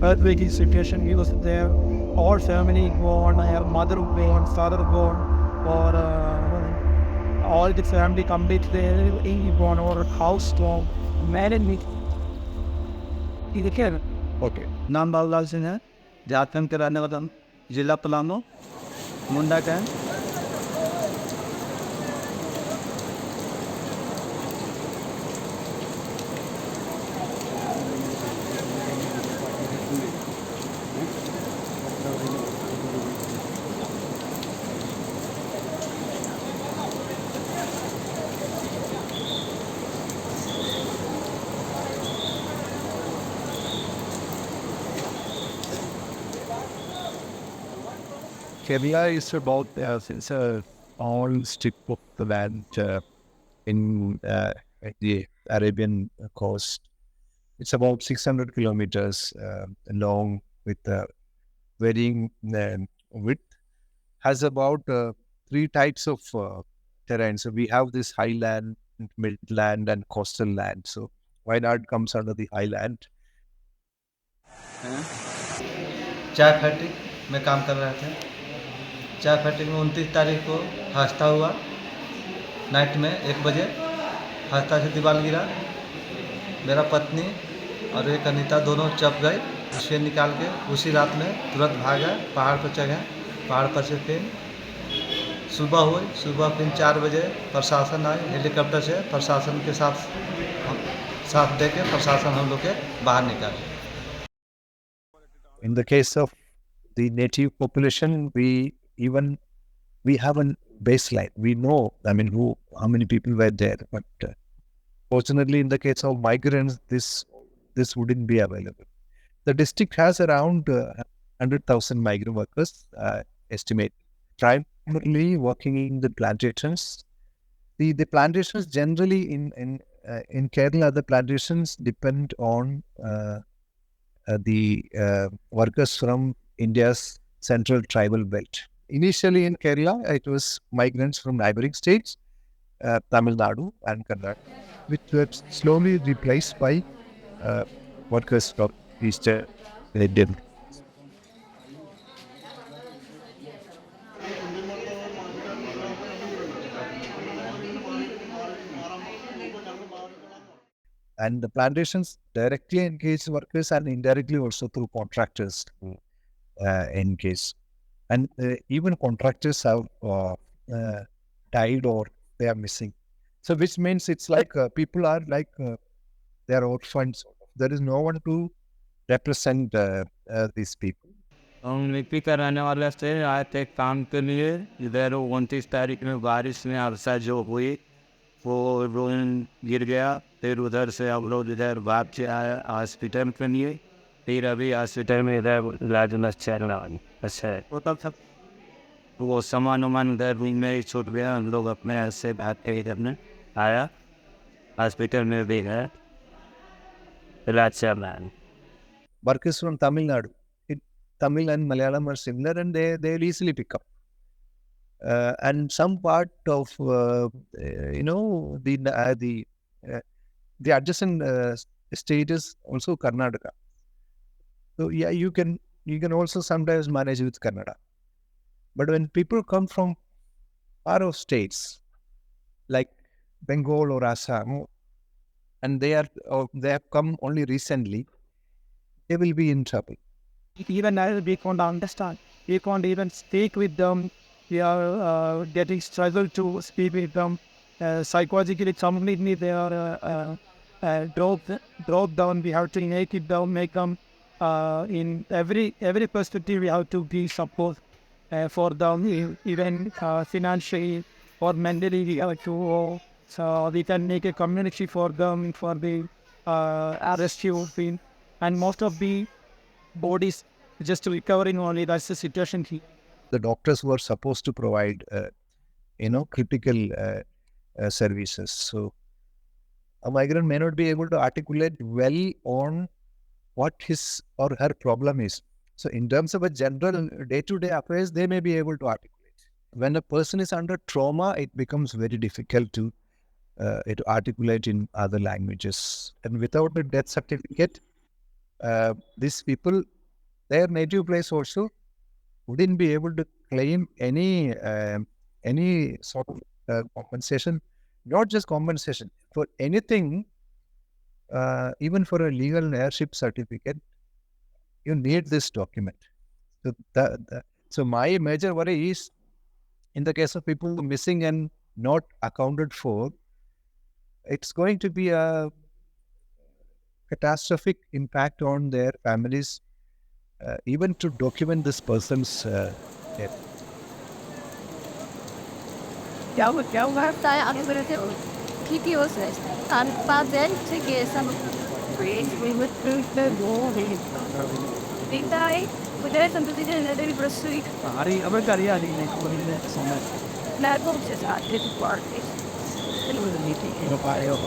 earthquake situation, he was there. All family gone, mother gone, father gone, or all the family complete there, he gone, or house gone. Married me. देखिए okay नाम बाबूलाल सिंह है, झारखंड के रहने वाला हूँ, जिला पलामू, मुंडा camp. Kerala is about it's a all strip of the land in the Arabian coast. It's about 600 kilometers long with varying width. Has about three types of terrain. So we have this highland, midland, and coastal land. So Wayanad comes under the highland. चाय factory में काम कर रहे थे। चाय factory में 29 तारीख को हादसा हुआ, नाइट में 1 बजे हादसा से दीवार गिरा। मेरा पत्नी और एक अनीता दोनों चप गए। उसे निकाल के उसी रात में तुरंत भागा, पहाड़ पर चढ़े। पहाड़ पर से फिर सुबह हुई, सुबह फिर 4 बजे प्रशासन आए हेलीकॉप्टर से। प्रशासन के साथ दे के प्रशासन हम लोग के बाहर निकाले। In the case of the native population, we have a baseline. We know, I mean, how many people were there. But fortunately, in the case of migrants, this wouldn't be available. The district has around 100,000 migrant workers, estimate, primarily working in the plantations. The plantations generally in Kerala, the plantations depend on the workers from India's central tribal belt. Initially in Kerala, it was migrants from neighboring states, Tamil Nadu and Karnataka, which were slowly replaced by workers from Eastern Indian. And the plantations directly engage workers and indirectly also through contractors engage. And even contractors have died or they are missing. So which means it's like people are like they are orphans. There is no one to represent these people. हम लिपि का रहने वाले से आए थे काम के लिए। इधर 29 तारीख में बारिश में हादसा जो हुई, वो रूम गिर गया। फिर उधर से हम लोग इधर भाग के आए हॉस्पिटल के लिए। फिर अभी हॉस्पिटल में इधर इलाज में चल रहा है। अच्छा है, वो तब सब वो सामान वामान इधर रूम में ही छूट गया। हम लोग अपने ऐसे भाग के इधर में आया, हॉस्पिटल में भी है, इलाज चल रहा है। Workers from Tamil Nadu, Tamil and Malayalam are similar, and they'll easily pick up. And some part of the adjacent state is also Karnataka. So yeah, you can also sometimes manage with Kannada. But when people come from far off states like Bengal or Assam, and they have come only recently, they will be in trouble. Even now, we can't understand. We can't even speak with them. We are getting struggle to speak with them. Psychologically, completely they are drop down. We have to make them in every perspective. We have to be support for them, even financially or mentally. We have to so we can make a community for them for the rescue thing. And most of the bodies just recovering only. That's the situation here. The doctors were supposed to provide, critical services. So a migrant may not be able to articulate well on what his or her problem is. So in terms of a general day-to-day affairs, they may be able to articulate. When a person is under trauma, it becomes very difficult to articulate in other languages. And without a death certificate, these people their native place also wouldn't be able to claim any sort of compensation, not just compensation for anything, even for a legal heirship certificate. You need this document. So my major worry is, in the case of people missing and not accounted for, it's going to be a catastrophic impact on their families, even to document this person's death. Saya akan berarti PPO says tanpa then sige sa create we would prove the goal. Dita udah tentu tidak ada di pursuit. Hari apa karya hari ini kemudian sama. Nah, kok just ada di party. Itu meeting. Apa ayo.